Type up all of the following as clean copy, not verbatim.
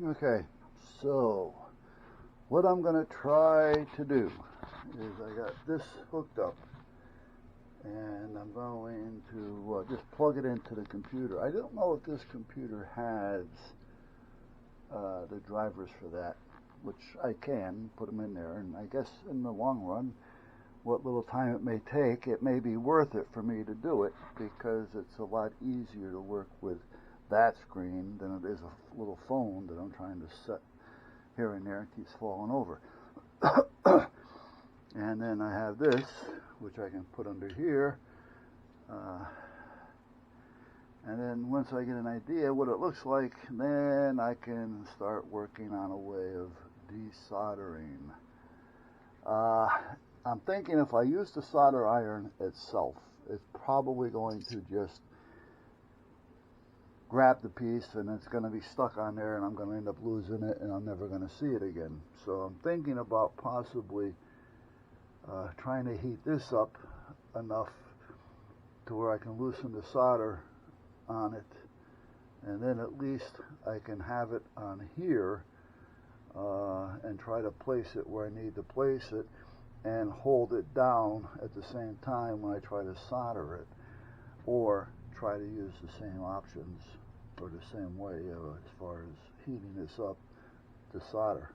Okay, so what I'm going to try to do is I got this hooked up and I'm going to just plug it into the computer. I don't know if this computer has the drivers for that, which I can put them in there, and I guess in the long run, what little time it may take, it may be worth it for me to do it, because it's a lot easier to work with that screen than it is a little phone that I'm trying to set here and there and keeps falling over. And then I have this, which I can put under here, and then once I get an idea what it looks like, then I can start working on a way of desoldering. I'm thinking if I use the solder iron itself, it's probably going to just grab the piece and it's going to be stuck on there, and I'm going to end up losing it and I'm never going to see it again. So I'm thinking about possibly trying to heat this up enough to where I can loosen the solder on it, and then at least I can have it on here and try to place it where I need to place it and hold it down at the same time when I try to solder it, or try to use the same options or the same way as far as heating this up to solder.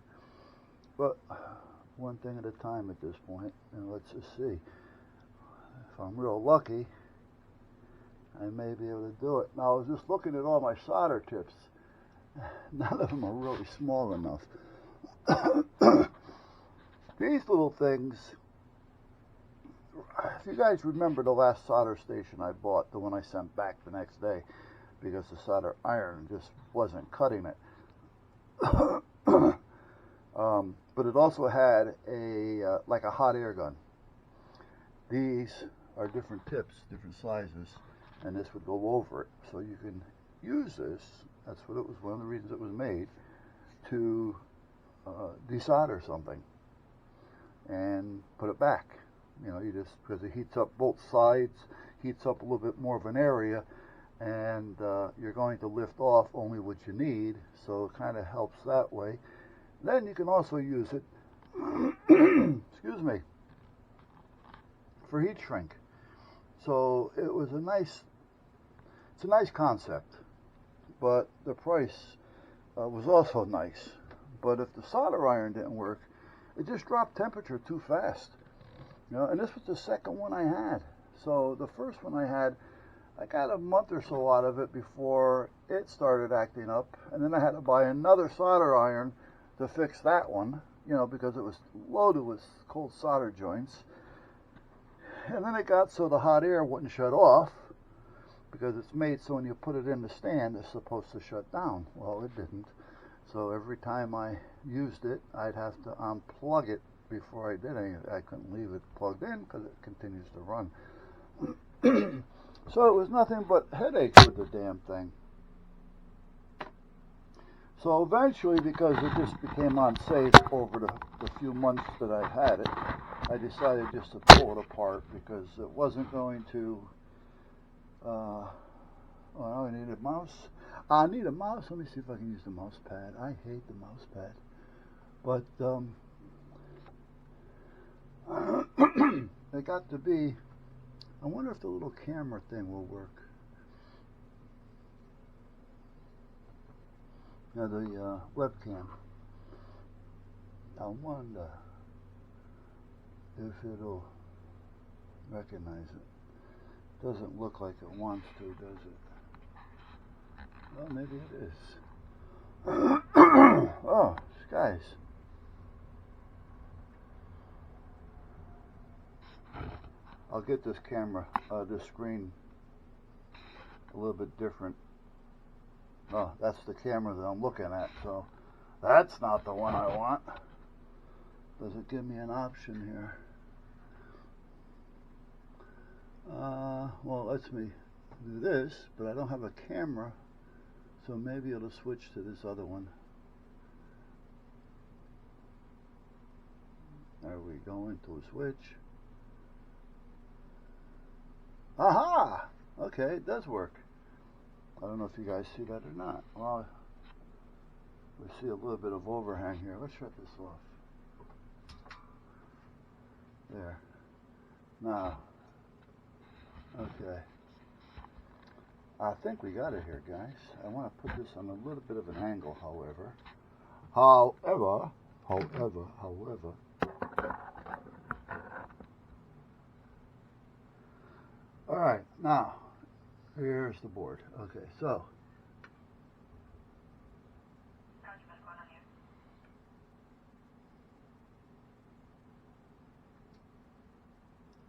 But one thing at a time at this point, and let's just see. If I'm real lucky, I may be able to do it. Now, I was just looking at all my solder tips. None of them are really small enough. These little things, if you guys remember the last solder station I bought, the one I sent back the next day because the solder iron just wasn't cutting it. But it also had a like a hot air gun. These are different tips, different sizes, and this would go over it. So you can use this, that's what it was, one of the reasons it was made, to desolder something and put it back. You know, you just, because it heats up both sides, heats up a little bit more of an area, and you're going to lift off only what you need, so it kind of helps that way. Then you can also use it, excuse me, for heat shrink. So it was it's a nice concept, but the price was also nice. But if the solder iron didn't work, it just dropped temperature too fast. You know, and this was the second one I had. So the first one I had, I got a month or so out of it before it started acting up, and then I had to buy another solder iron to fix that one, you know, because it was loaded with cold solder joints. And then it got so the hot air wouldn't shut off, because it's made so when you put it in the stand, it's supposed to shut down. Well, it didn't. So every time I used it, I'd have to unplug it before I did anything. I couldn't leave it plugged in because it continues to run. So it was nothing but headaches with the damn thing. So eventually, because it just became unsafe over the few months that I had it, I decided just to pull it apart, because it wasn't going to, well, I need a mouse. I need a mouse. Let me see if I can use the mouse pad. I hate the mouse pad. But it got to be, I wonder if the little camera thing will work. Now the webcam. I wonder if it'll recognize it. Doesn't look like it wants to, does it? Well, maybe it is. Oh, guys. I'll get this camera, this screen, a little bit different. Oh, that's the camera that I'm looking at, so that's not the one I want. Does it give me an option here? Well, it lets me do this, but I don't have a camera, so maybe it'll switch to this other one. There we go, into a switch. Aha! Okay, it does work. I don't know if you guys see that or not. Well, we We see a little bit of overhang here. Let's shut this off. There. Now, okay. I think we got it here, guys. I want to put this on a little bit of an angle, however. However. All right, now, here's the board. Okay, so.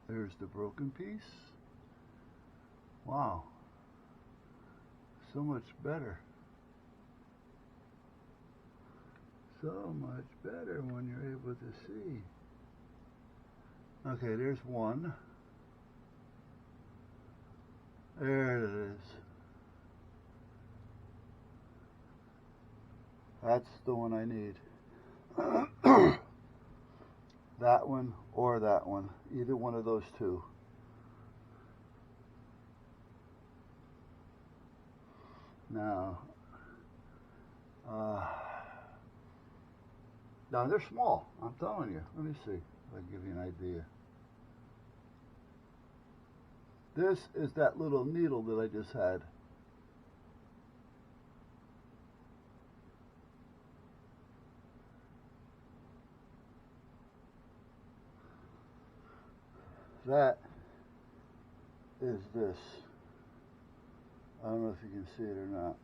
There's the broken piece. Wow. So much better. So much better when you're able to see. Okay, there's one. There it is. That's the one I need. That one or that one. Either one of those two. Now, now they're small, I'm telling you. Let me see if I can give you an idea. This is that little needle that I just had. That is this. I don't know if you can see it or not.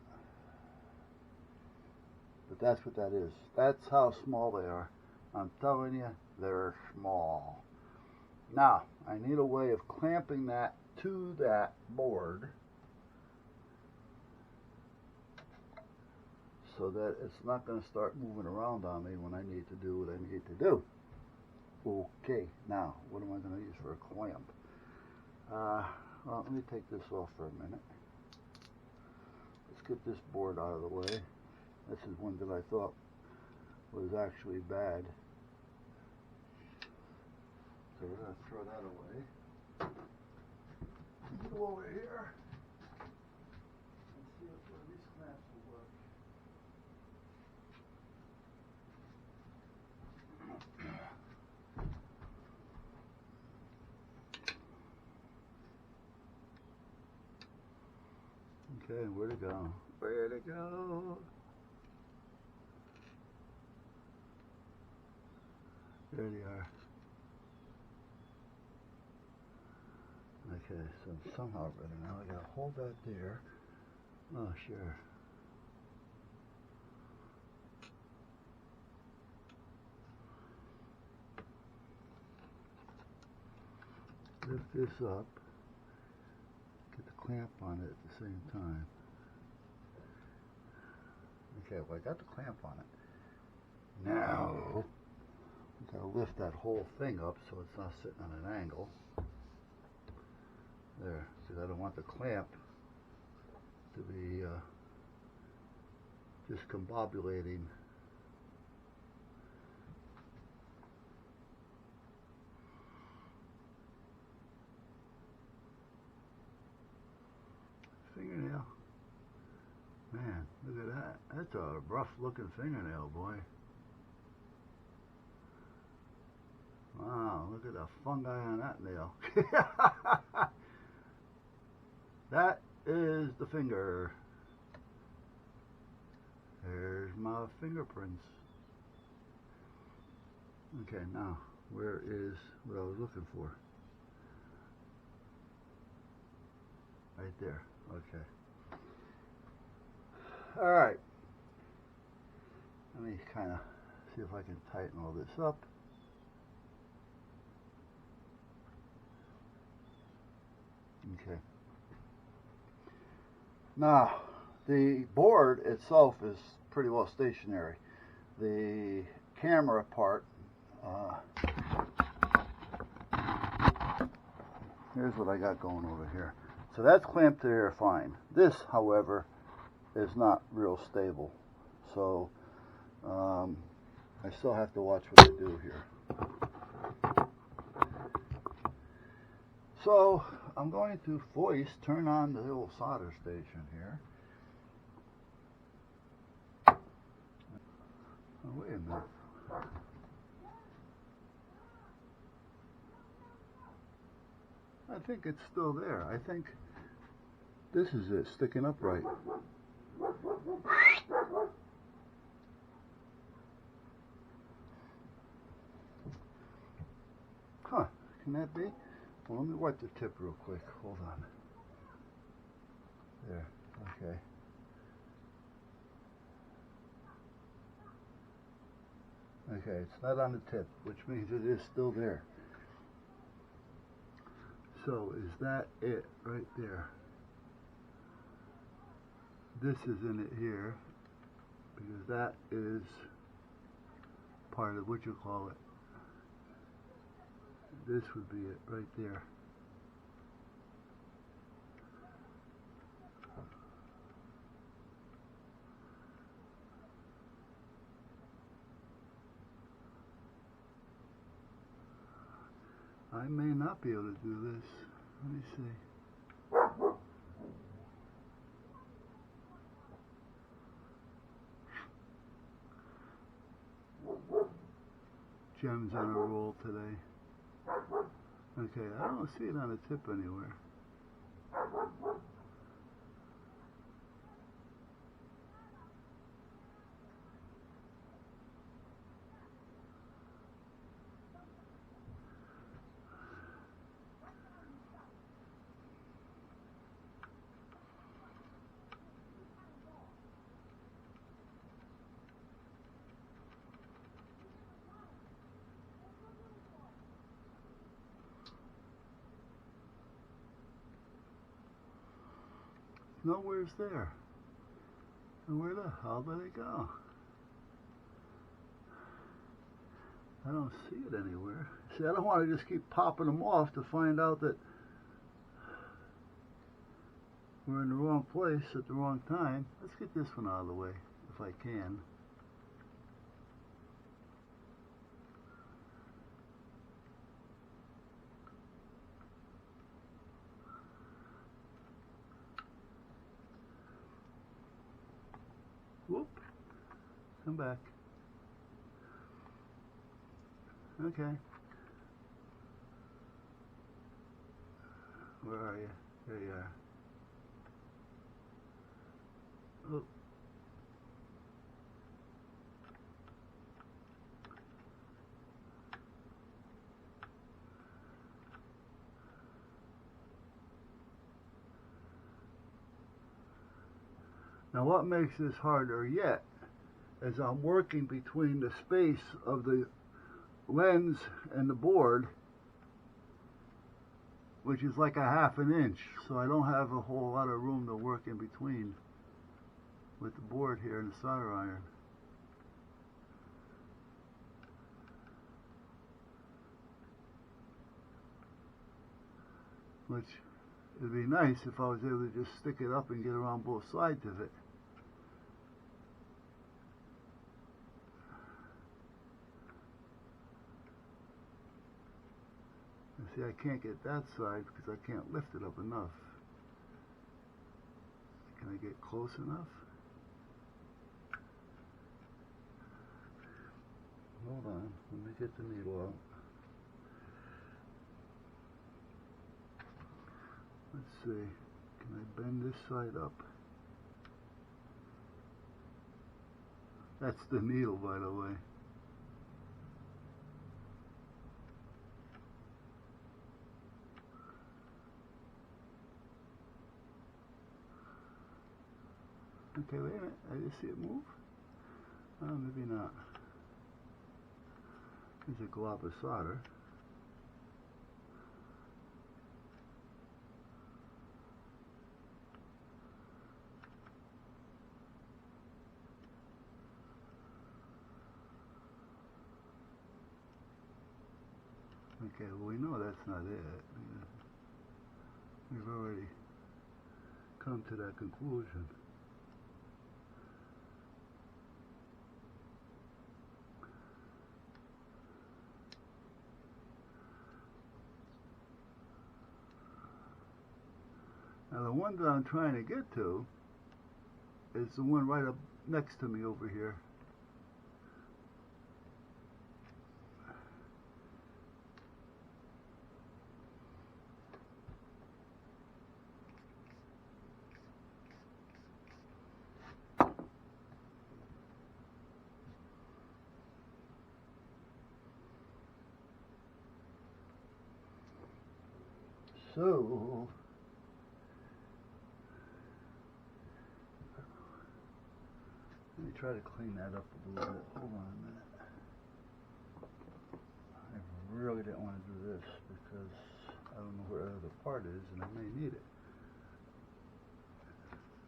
But that's what that is. That's how small they are. I'm telling you, they're small. Now, I need a way of clamping that to that board so that it's not going to start moving around on me when I need to do what I need to do. Okay, now, what am I going to use for a clamp? Well, let me take this off for a minute. Let's get this board out of the way. This is one that I thought was actually bad. So we're going to throw that away. Go over here and see if one of these clamps will work. Okay, where to go? Where to go? There they are. Okay, so somehow better now. I gotta hold that there. Oh, sure. Lift this up. Get the clamp on it at the same time. Okay, well I got the clamp on it. Now, I'm gonna lift that whole thing up so it's not sitting on an angle. There, because I don't want the clamp to be discombobulating. Fingernail. Man, look at that. That's a rough looking fingernail, boy. Wow, look at the fungi on that nail. That is the finger. There's my fingerprints. Okay, now, where is what I was looking for? Right there, okay. Alright. Let me kind of see if I can tighten all this up. Okay. Now, the board itself is pretty well stationary. The camera part, here's what I got going over here. So that's clamped there fine. This, however, is not real stable. So I still have to watch what I do here. So I'm going to turn on the little solder station here. wait a minute. I think it's still there. I think this is it, sticking upright. Huh, can that be? Well, let me wipe the tip real quick. Hold on. There, okay. Okay, it's not on the tip, which means it is still there. So, is that it right there? This is in it here, because that is part of what you call it. This would be it right there. I may not be able to do this. Let me see. Gem's on a roll today. Okay, I don't see it on the tip anywhere. Nowhere's there. And where the hell did it go? I don't see it anywhere. See, I don't want to just keep popping them off to find out that we're in the wrong place at the wrong time. Let's get this one out of the way, if I can. Whoop. Come back. Okay. Where are you? There you are. Oh. Now what makes this harder yet is I'm working between the space of the lens and the board, which is like a ½ inch, so I don't have a whole lot of room to work in between with the board here and the solder iron. Which it'd be nice if I was able to just stick it up and get around both sides of it. See, I can't get that side because I can't lift it up enough. Can I get close enough? Hold on, let me get the needle out. Let's see, can I bend this side up? That's the needle, by the way. Okay, wait a minute. I just see it move? Oh, maybe not. There's a glob of solder. Okay, well, we know that's not it. We've already come to that conclusion. Now the one that I'm trying to get to is the one right up next to me over here. So let me try to clean that up a little bit. Hold on a minute. I really didn't want to do this because I don't know where the other part is and I may need it.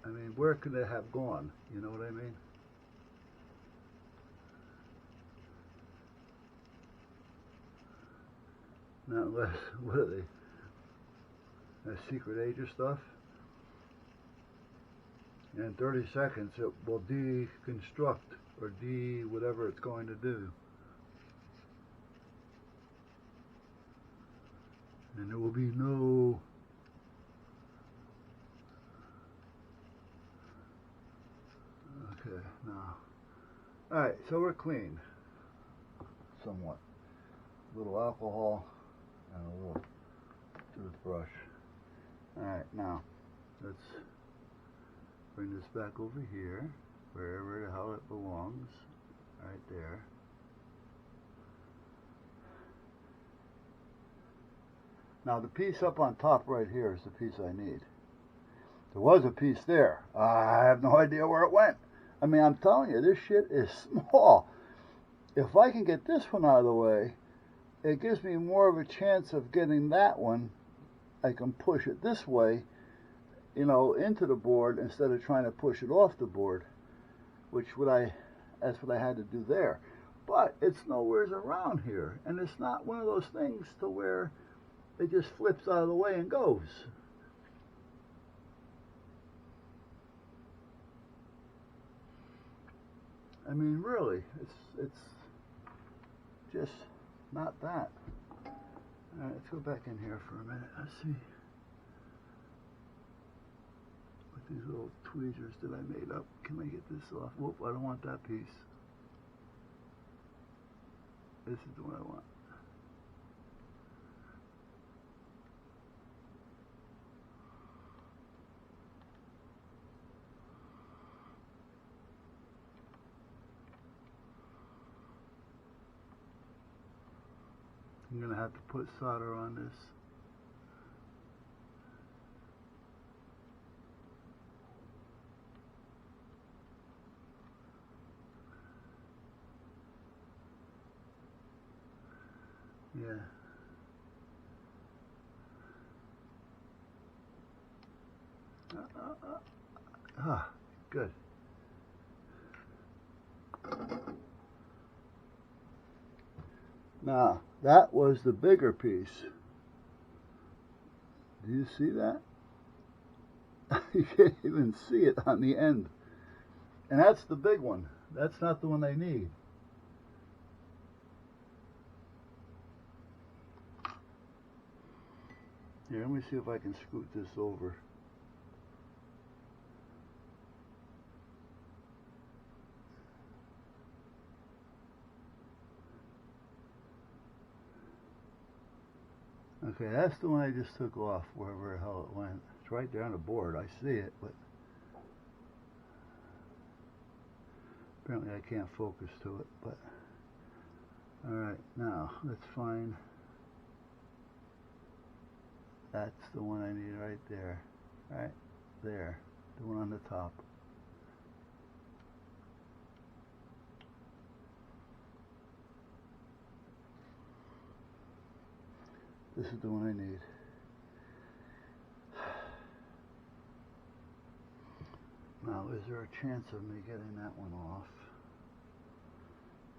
I mean, where could it have gone? You know what I mean? Not unless, what are they? That secret agent stuff? And in 30 seconds it will deconstruct or whatever it's going to do. And there will be no okay, now. Alright, so we're clean. Somewhat. A little alcohol and a little toothbrush. Alright, now let's bring this back over here, wherever the hell it belongs, right there. Now the piece up on top right here is the piece I need. There was a piece there. I have no idea where it went. I mean, I'm telling you, this shit is small. If I can get this one out of the way, it gives me more of a chance of getting that one. I can push it this way, you know, into the board instead of trying to push it off the board, that's what I had to do there. But it's nowhere around here, and it's not one of those things to where it just flips out of the way and goes. I mean, really, it's just not that. All right, let's go back in here for a minute. Let's see what these little tweezers that I made up. Can I get this off? Whoop, I don't want that piece. This is the one I want. I'm going to have to put solder on this. Yeah. Good. Now, that was the bigger piece. Do you see that? You can't even see it on the end. And that's the big one. That's not the one I need. Here, let me see if I can scoot this over. Okay, that's the one I just took off, wherever the hell it went. It's right there on the board. I see it, but apparently I can't focus to it. But alright, now let's find. That's the one I need right there. Right there. The one on the top. This is the one I need. Now, is there a chance of me getting that one off?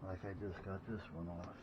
Like I just got this one off.